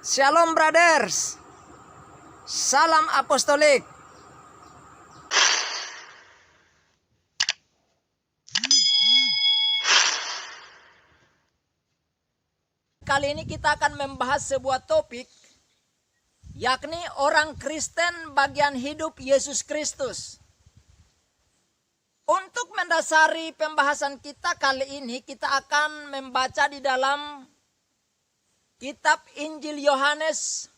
Shalom brothers, salam apostolik. Kali ini kita akan membahas sebuah topik, yakni orang Kristen bagian hidup Yesus Kristus. Untuk mendasari pembahasan kita kali ini, kita akan membaca di dalam Kitab Injil Yohanes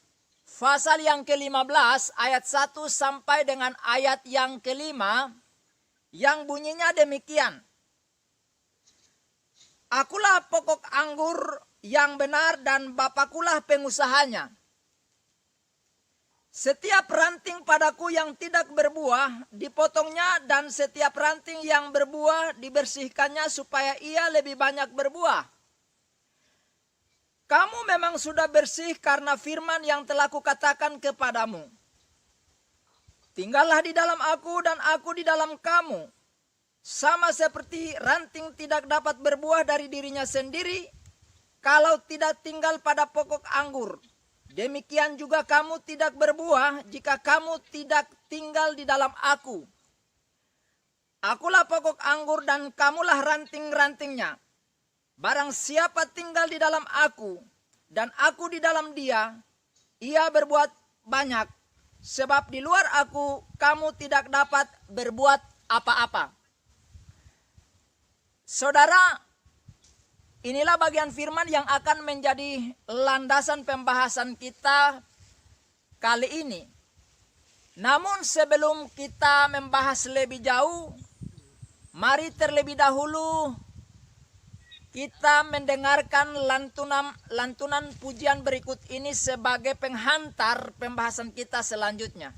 pasal yang ke-15 ayat 1 sampai dengan ayat yang ke-5 yang bunyinya demikian. Akulah pokok anggur yang benar dan Bapakulah pengusahanya. Setiap ranting padaku yang tidak berbuah dipotongnya, dan setiap ranting yang berbuah dibersihkannya supaya ia lebih banyak berbuah. Kamu memang sudah bersih karena firman yang telah kukatakan kepadamu. Tinggallah di dalam aku dan aku di dalam kamu. Sama seperti ranting tidak dapat berbuah dari dirinya sendiri kalau tidak tinggal pada pokok anggur. Demikian juga kamu tidak berbuah jika kamu tidak tinggal di dalam aku. Akulah pokok anggur dan kamulah ranting-rantingnya. Barang siapa tinggal di dalam aku dan aku di dalam dia, ia berbuat banyak. Sebab di luar aku kamu tidak dapat berbuat apa-apa. Saudara, inilah bagian firman yang akan menjadi landasan pembahasan kita kali ini. Namun sebelum kita membahas lebih jauh, mari terlebih dahulu kita mendengarkan lantunan pujian berikut ini sebagai penghantar pembahasan kita selanjutnya.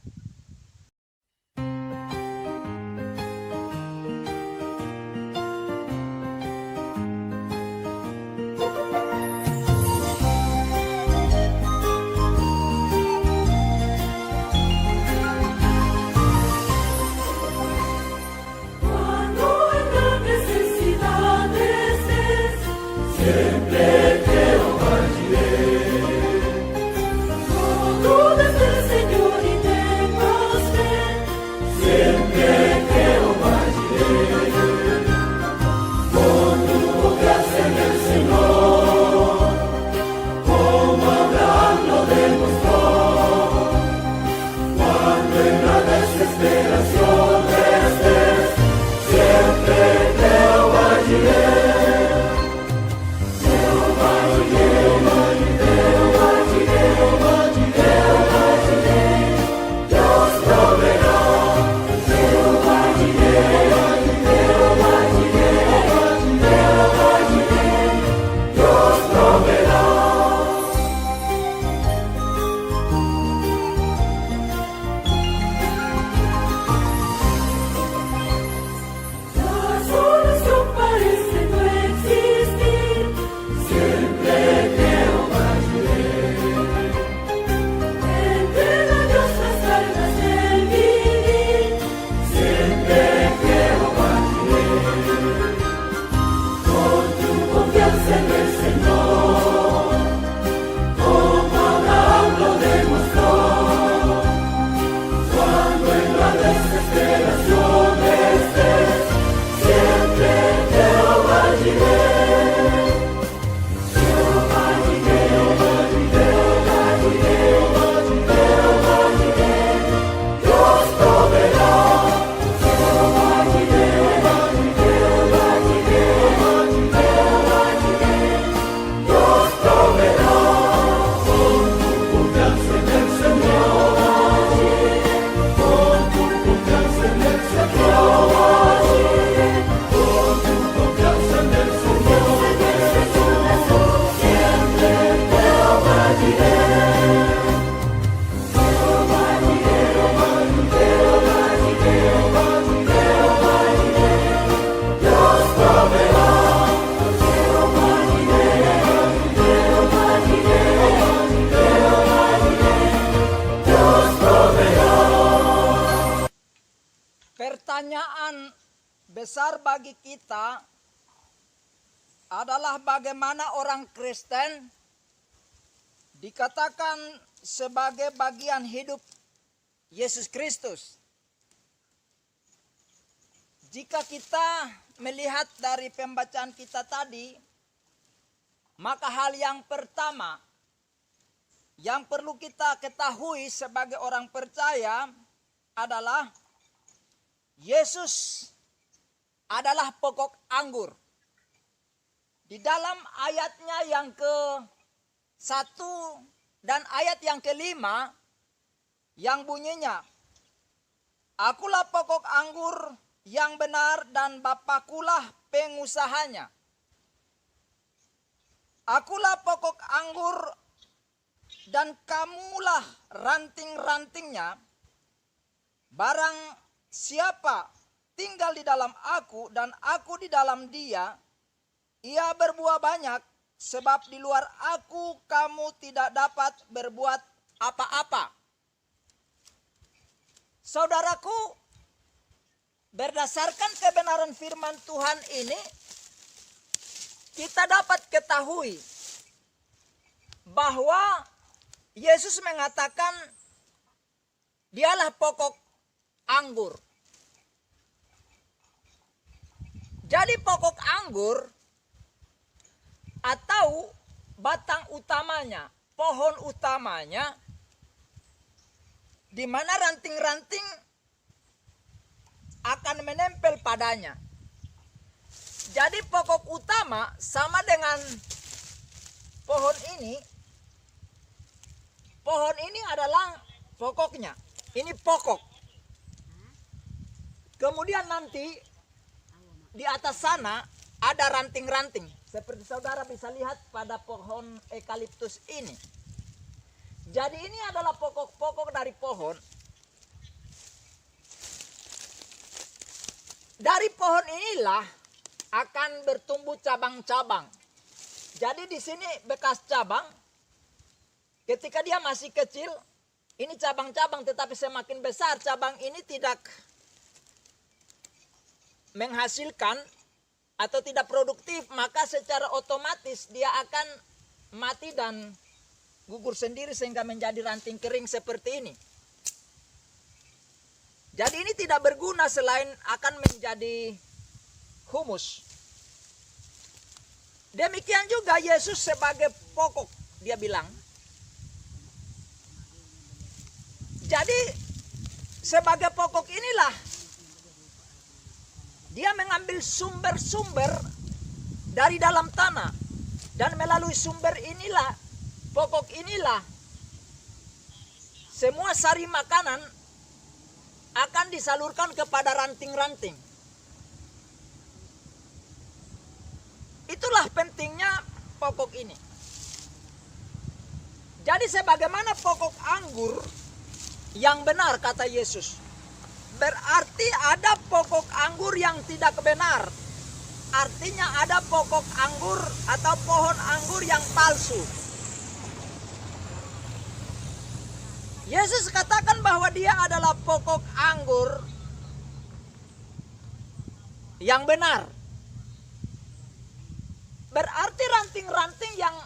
Pertanyaan besar bagi kita adalah bagaimana orang Kristen dikatakan sebagai bagian hidup Yesus Kristus. Jika kita melihat dari pembacaan kita tadi, maka hal yang pertama yang perlu kita ketahui sebagai orang percaya adalah Yesus adalah pokok anggur. Di dalam ayatnya yang ke-1 dan ayat yang ke-5 yang bunyinya, "Akulah pokok anggur yang benar dan Bapakulah pengusahanya. Akulah pokok anggur dan kamulah ranting-rantingnya. Barang siapa tinggal di dalam aku dan aku di dalam dia, ia berbuah banyak, sebab di luar aku kamu tidak dapat berbuat apa-apa." Saudaraku, berdasarkan kebenaran firman Tuhan ini, kita dapat ketahui bahwa Yesus mengatakan dialah pokok anggur. Jadi pokok anggur atau batang utamanya, pohon utamanya, di mana ranting-ranting akan menempel padanya. Jadi pokok utama sama dengan pohon ini. Pohon ini adalah pokoknya. Ini pokok. Kemudian nanti di atas sana ada ranting-ranting. Seperti saudara bisa lihat pada pohon eukaliptus ini. Jadi ini adalah pokok-pokok dari pohon. Dari pohon inilah akan bertumbuh cabang-cabang. Jadi di sini bekas cabang. Ketika dia masih kecil, ini cabang-cabang, tetapi semakin besar cabang ini tidak menghasilkan atau tidak produktif, maka secara otomatis dia akan mati dan gugur sendiri sehingga menjadi ranting kering seperti ini. Jadi ini tidak berguna selain akan menjadi humus. Demikian juga Yesus sebagai pokok, dia bilang. Jadi sebagai pokok inilah dia mengambil sumber-sumber dari dalam tanah. Dan melalui sumber inilah, pokok inilah, semua sari makanan akan disalurkan kepada ranting-ranting. Itulah pentingnya pokok ini. Jadi sebagaimana pokok anggur yang benar, kata Yesus, berarti ada pokok anggur yang tidak benar. Artinya ada pokok anggur atau pohon anggur yang palsu. Yesus katakan bahwa dia adalah pokok anggur yang benar. Berarti ranting-ranting yang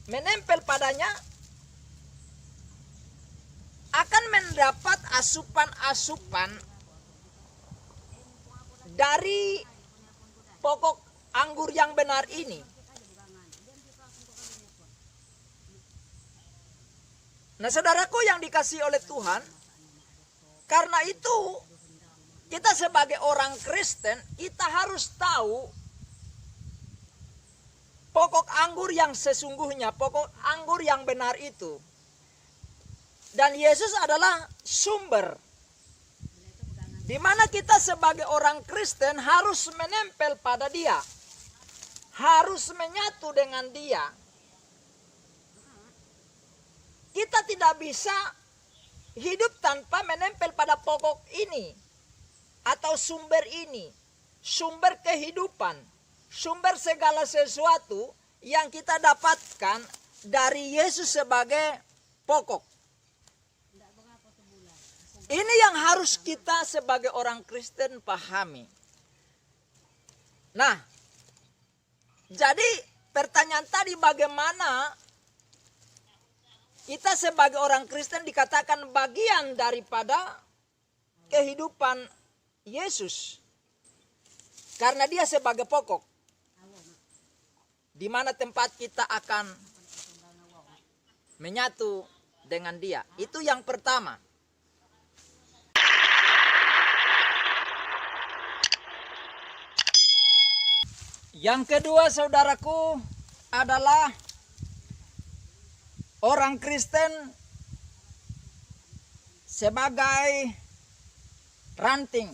menempel padanya akan mendapat asupan-asupan dari pokok anggur yang benar ini. Nah, saudaraku yang dikasihi oleh Tuhan, karena itu kita sebagai orang Kristen, kita harus tahu pokok anggur yang sesungguhnya, pokok anggur yang benar itu. Dan Yesus adalah sumber, di mana kita sebagai orang Kristen harus menempel pada Dia, harus menyatu dengan Dia. Kita tidak bisa hidup tanpa menempel pada pokok ini atau sumber ini, sumber kehidupan, sumber segala sesuatu yang kita dapatkan dari Yesus sebagai pokok. Ini yang harus kita sebagai orang Kristen pahami. Nah, jadi pertanyaan tadi, bagaimana Kita sebagai orang Kristen dikatakan bagian daripada kehidupan Yesus. Karena dia sebagai pokok. Di mana tempat kita akan menyatu dengan dia. Itu yang pertama. Yang kedua, saudaraku, adalah orang Kristen sebagai ranting.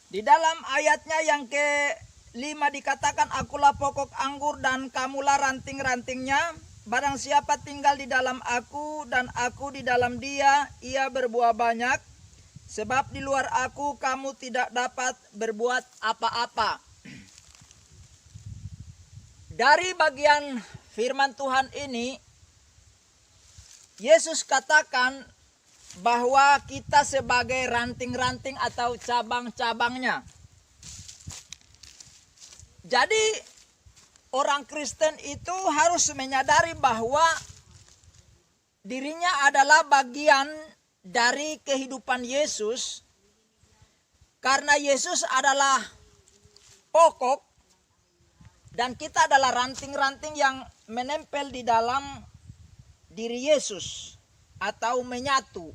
Di dalam ayatnya yang ke-5 dikatakan, akulah pokok anggur dan kamulah ranting-rantingnya. Barang siapa tinggal di dalam aku dan aku di dalam dia, ia berbuah banyak. Sebab di luar aku kamu tidak dapat berbuat apa-apa. Dari bagian firman Tuhan ini, Yesus katakan bahwa kita sebagai ranting-ranting atau cabang-cabangnya. Jadi orang Kristen itu harus menyadari bahwa dirinya adalah bagian dari kehidupan Yesus. Karena Yesus adalah pokok dan kita adalah ranting-ranting yang menempel di dalam diri Yesus atau menyatu.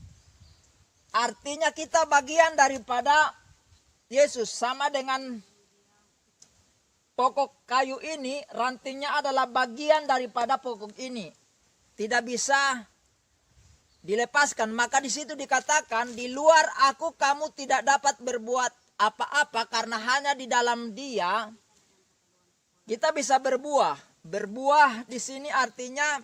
Artinya kita bagian daripada Yesus, sama dengan pokok kayu ini, rantingnya adalah bagian daripada pokok ini. Tidak bisa dilepaskan. Maka di situ dikatakan, di luar aku kamu tidak dapat berbuat apa-apa karena hanya di dalam dia kita bisa berbuah. Berbuah di sini artinya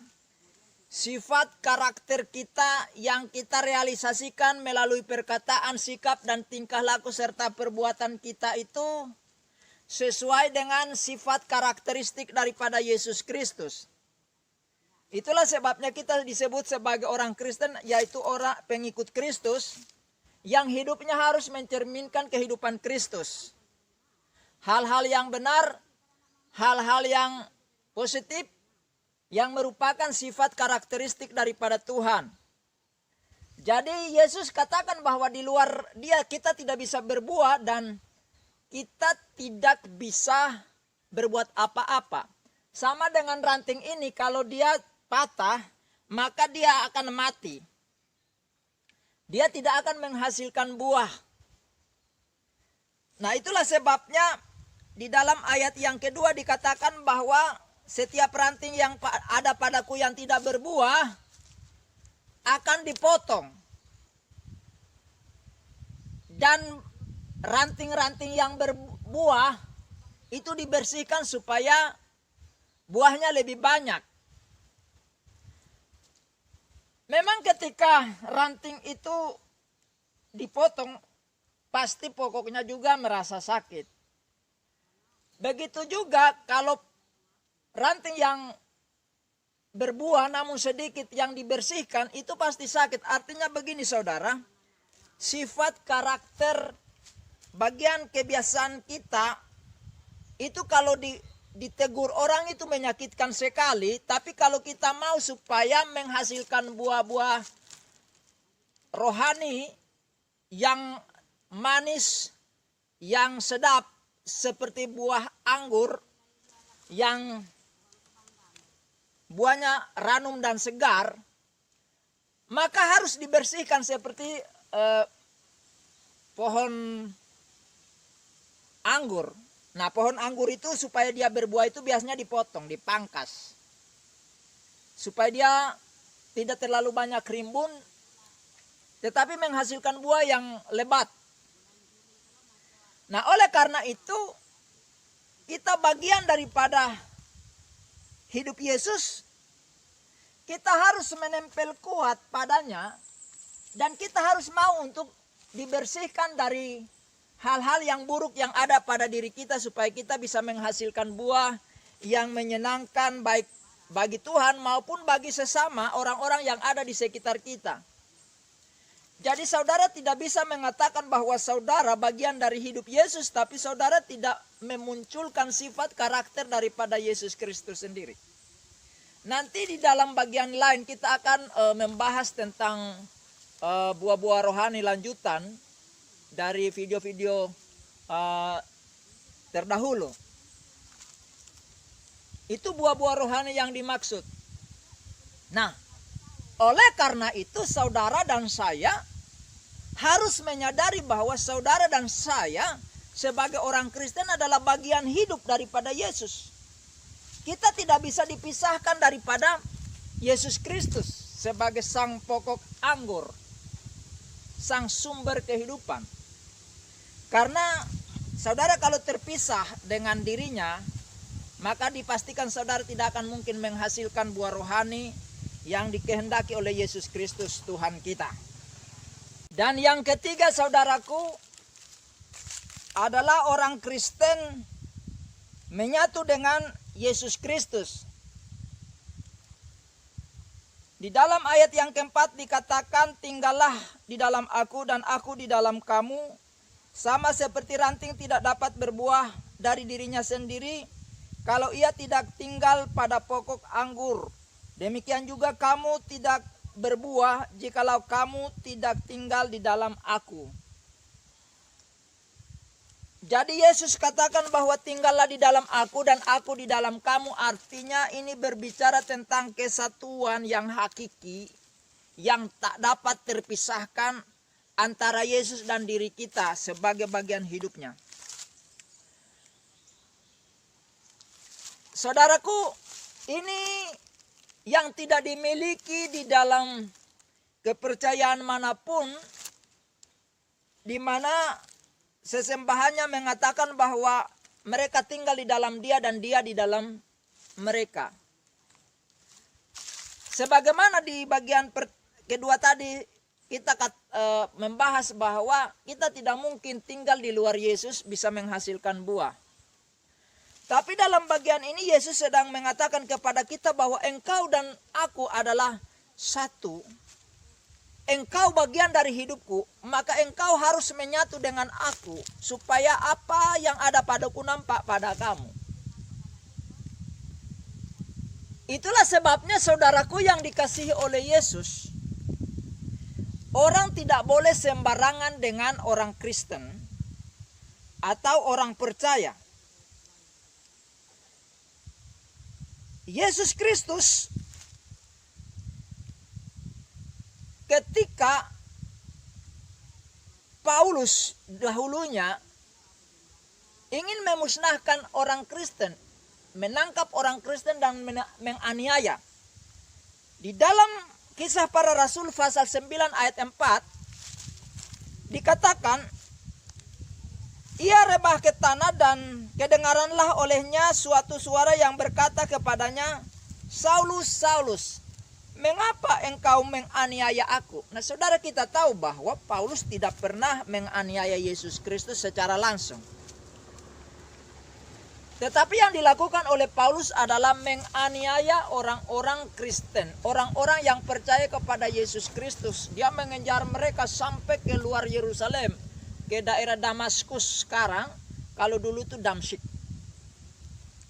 sifat karakter kita yang kita realisasikan melalui perkataan, sikap, dan tingkah laku serta perbuatan kita itu sesuai dengan sifat karakteristik daripada Yesus Kristus. Itulah sebabnya kita disebut sebagai orang Kristen, yaitu orang pengikut Kristus yang hidupnya harus mencerminkan kehidupan Kristus. Hal-hal yang benar, hal-hal yang positif, yang merupakan sifat karakteristik daripada Tuhan. Jadi Yesus katakan bahwa di luar dia kita tidak bisa berbuah dan kita tidak bisa berbuat apa-apa. Sama dengan ranting ini, kalau dia patah, maka dia akan mati. Dia tidak akan menghasilkan buah. Nah, itulah sebabnya di dalam ayat yang kedua dikatakan bahwa setiap ranting yang ada padaku yang tidak berbuah akan dipotong. Dan ranting-ranting yang berbuah itu dibersihkan supaya buahnya lebih banyak. Memang ketika ranting itu dipotong, pasti pokoknya juga merasa sakit. Begitu juga kalau ranting yang berbuah namun sedikit yang dibersihkan itu pasti sakit. Artinya begini saudara, sifat karakter bagian kebiasaan kita itu kalau ditegur orang itu menyakitkan sekali. Tapi kalau kita mau supaya menghasilkan buah-buah rohani yang manis, yang sedap seperti buah anggur yang buahnya ranum dan segar, maka harus dibersihkan seperti pohon anggur. Nah, pohon anggur itu supaya dia berbuah itu biasanya dipotong, dipangkas. Supaya dia tidak terlalu banyak rimbun, tetapi menghasilkan buah yang lebat. Nah, oleh karena itu, kita bagian daripada hidup Yesus, kita harus menempel kuat padanya, dan kita harus mau untuk dibersihkan dari hal-hal yang buruk yang ada pada diri kita, supaya kita bisa menghasilkan buah yang menyenangkan baik bagi Tuhan maupun bagi sesama orang-orang yang ada di sekitar kita. Jadi saudara tidak bisa mengatakan bahwa saudara bagian dari hidup Yesus, tapi saudara tidak memunculkan sifat karakter daripada Yesus Kristus sendiri. Nanti di dalam bagian lain kita akan membahas tentang buah-buah rohani lanjutan dari video-video terdahulu. Itu buah-buah rohani yang dimaksud. Nah, oleh karena itu saudara dan saya harus menyadari bahwa saudara dan saya sebagai orang Kristen adalah bagian hidup daripada Yesus. Kita tidak bisa dipisahkan daripada Yesus Kristus sebagai sang pokok anggur, sang sumber kehidupan. Karena saudara kalau terpisah dengan dirinya, maka dipastikan saudara tidak akan mungkin menghasilkan buah rohani yang dikehendaki oleh Yesus Kristus Tuhan kita. Dan yang ketiga saudaraku, adalah orang Kristen menyatu dengan Yesus Kristus. Di dalam ayat yang keempat dikatakan, tinggallah di dalam aku dan aku di dalam kamu, sama seperti ranting tidak dapat berbuah dari dirinya sendiri kalau ia tidak tinggal pada pokok anggur. Demikian juga kamu tidak berbuah jikalau kamu tidak tinggal di dalam aku. Jadi Yesus katakan bahwa tinggallah di dalam aku dan aku di dalam kamu. Artinya ini berbicara tentang kesatuan yang hakiki, yang tak dapat terpisahkan antara Yesus dan diri kita sebagai bagian hidupnya. Saudaraku, ini yang tidak dimiliki di dalam kepercayaan manapun, di mana sesembahannya mengatakan bahwa mereka tinggal di dalam dia dan dia di dalam mereka. Sebagaimana di bagian kedua tadi kita membahas bahwa kita tidak mungkin tinggal di luar Yesus bisa menghasilkan buah. Tapi dalam bagian ini Yesus sedang mengatakan kepada kita bahwa engkau dan aku adalah satu. Engkau bagian dari hidupku, maka engkau harus menyatu dengan aku supaya apa yang ada padaku nampak pada kamu. Itulah sebabnya saudaraku yang dikasihi oleh Yesus, orang tidak boleh sembarangan dengan orang Kristen atau orang percaya. Yesus Kristus ketika Paulus dahulunya ingin memusnahkan orang Kristen, menangkap orang Kristen dan menganiaya. Di dalam Kisah Para Rasul pasal 9 ayat 4 dikatakan, ia rebah ke tanah dan kedengaranlah olehnya suatu suara yang berkata kepadanya, Saulus, Saulus, mengapa engkau menganiaya aku? Nah saudara, kita tahu bahwa Paulus tidak pernah menganiaya Yesus Kristus secara langsung. Tetapi yang dilakukan oleh Paulus adalah menganiaya orang-orang Kristen, orang-orang yang percaya kepada Yesus Kristus. Dia mengejar mereka sampai ke luar Yerusalem, ke daerah Damaskus sekarang, kalau dulu itu Damsyik.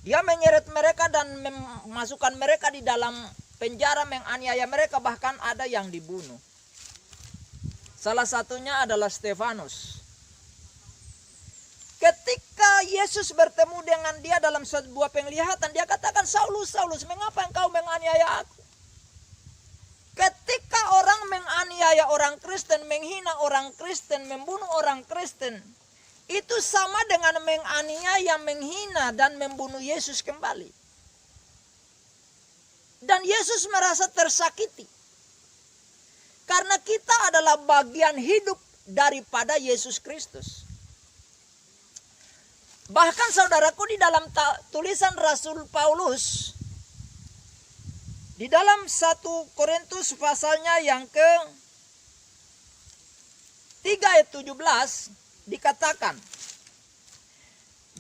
Dia menyeret mereka dan memasukkan mereka di dalam penjara, menganiaya mereka, bahkan ada yang dibunuh. Salah satunya adalah Stefanus. Ketika Yesus bertemu dengan dia dalam sebuah penglihatan, dia katakan, Saulus, Saulus, mengapa engkau menganiaya aku? Ketika orang menganiaya orang Kristen, menghina orang Kristen, membunuh orang Kristen, itu sama dengan menganiaya, menghina, dan membunuh Yesus kembali. Dan Yesus merasa tersakiti. Karena kita adalah bagian hidup daripada Yesus Kristus. Bahkan saudaraku, di dalam tulisan Rasul Paulus, di dalam 1 Korintus pasalnya yang ke-3 ayat 17 dikatakan,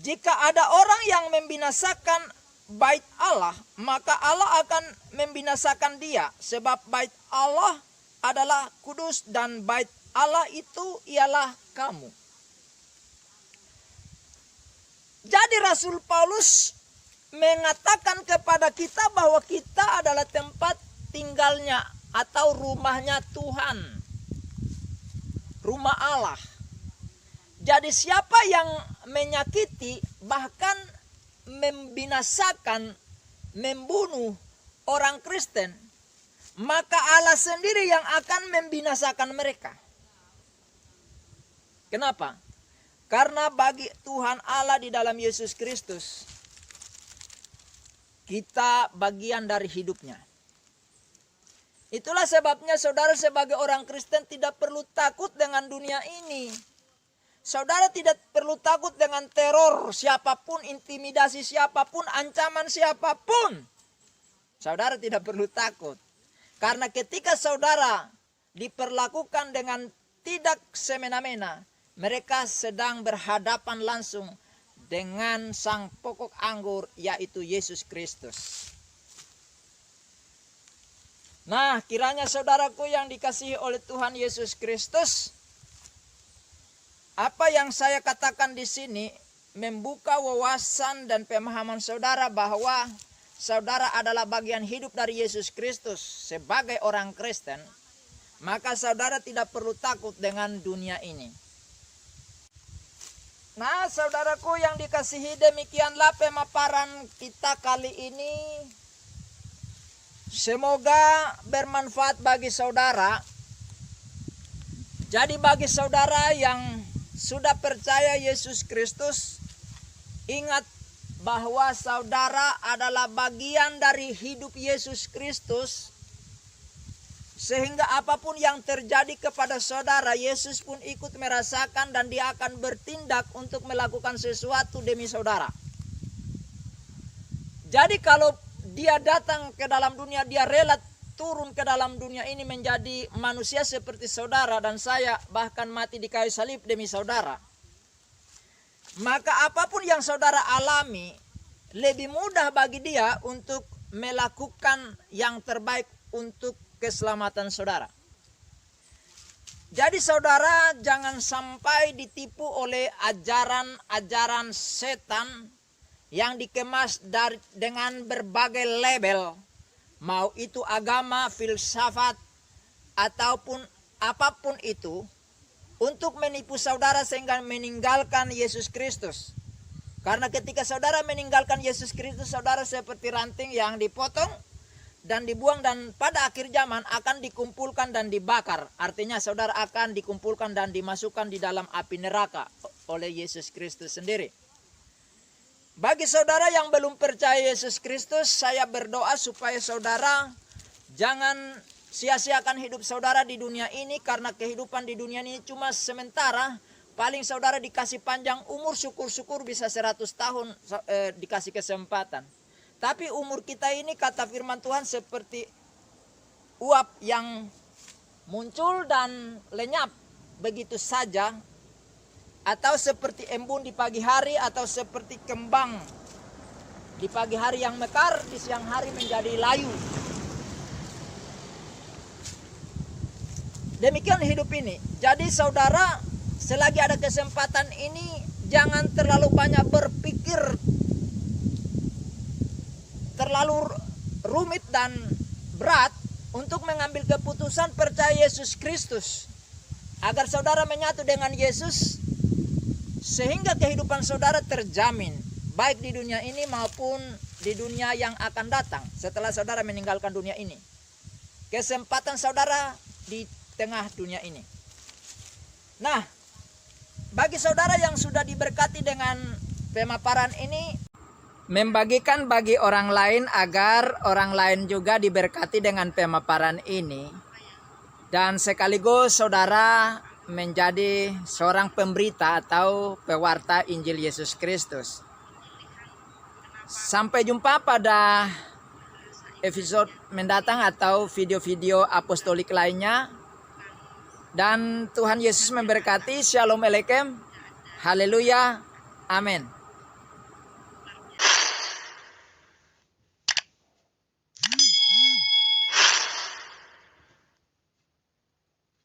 jika ada orang yang membinasakan bait Allah, maka Allah akan membinasakan dia, sebab bait Allah adalah kudus dan bait Allah itu ialah kamu. Jadi Rasul Paulus mengatakan kepada kita bahwa kita adalah tempat tinggalnya atau rumahnya Tuhan, rumah Allah. Jadi siapa yang menyakiti, bahkan membinasakan, membunuh orang Kristen, maka Allah sendiri yang akan membinasakan mereka. Kenapa? Karena bagi Tuhan Allah di dalam Yesus Kristus, kita bagian dari hidupnya. Itulah sebabnya saudara sebagai orang Kristen tidak perlu takut dengan dunia ini. Saudara tidak perlu takut dengan teror siapapun, intimidasi siapapun, ancaman siapapun. Saudara tidak perlu takut. Karena ketika saudara diperlakukan dengan tidak semena-mena, mereka sedang berhadapan langsung dengan sang pokok anggur, yaitu Yesus Kristus. Nah, kiranya saudaraku yang dikasihi oleh Tuhan Yesus Kristus, apa yang saya katakan di sini membuka wawasan dan pemahaman saudara bahwa saudara adalah bagian hidup dari Yesus Kristus sebagai orang Kristen, maka saudara tidak perlu takut dengan dunia ini. Nah, saudaraku yang dikasihi, demikianlah pemaparan kita kali ini. Semoga bermanfaat bagi saudara. Jadi bagi saudara yang sudah percaya Yesus Kristus, ingat bahwa saudara adalah bagian dari hidup Yesus Kristus. Sehingga apapun yang terjadi kepada saudara, Yesus pun ikut merasakan dan dia akan bertindak untuk melakukan sesuatu demi saudara. Jadi kalau dia datang ke dalam dunia, dia rela turun ke dalam dunia ini menjadi manusia seperti saudara dan saya, bahkan mati di kayu salib demi saudara. Maka apapun yang saudara alami, lebih mudah bagi dia untuk melakukan yang terbaik untuk keselamatan saudara. Jadi saudara jangan sampai ditipu oleh ajaran-ajaran setan yang dikemas dengan berbagai label, mau itu agama, filsafat, ataupun apapun itu, untuk menipu saudara sehingga meninggalkan Yesus Kristus. Karena ketika saudara meninggalkan Yesus Kristus, saudara seperti ranting yang dipotong dan dibuang dan pada akhir zaman akan dikumpulkan dan dibakar. Artinya saudara akan dikumpulkan dan dimasukkan di dalam api neraka oleh Yesus Kristus sendiri. Bagi saudara yang belum percaya Yesus Kristus, saya berdoa supaya saudara jangan sia-siakan hidup saudara di dunia ini, karena kehidupan di dunia ini cuma sementara. Paling saudara dikasih panjang umur, syukur-syukur bisa 100 tahun dikasih kesempatan. Tapi umur kita ini kata firman Tuhan seperti uap yang muncul dan lenyap begitu saja. Atau seperti embun di pagi hari, atau seperti kembang di pagi hari yang mekar, di siang hari menjadi layu. Demikian hidup ini. Jadi saudara, selagi ada kesempatan ini, jangan terlalu banyak berpikir, terlalu rumit dan berat untuk mengambil keputusan percaya Yesus Kristus. Agar saudara menyatu dengan Yesus, sehingga kehidupan saudara terjamin, baik di dunia ini maupun di dunia yang akan datang setelah saudara meninggalkan dunia ini. Kesempatan saudara di tengah dunia ini. Nah, bagi saudara yang sudah diberkati dengan pemaparan ini, membagikan bagi orang lain agar orang lain juga diberkati dengan pemaparan ini. Dan sekaligus saudara menjadi seorang pemberita atau pewarta Injil Yesus Kristus. Sampai jumpa pada episode mendatang atau video-video apostolik lainnya. Dan Tuhan Yesus memberkati. Shalom Aleichem. Haleluya. Amin.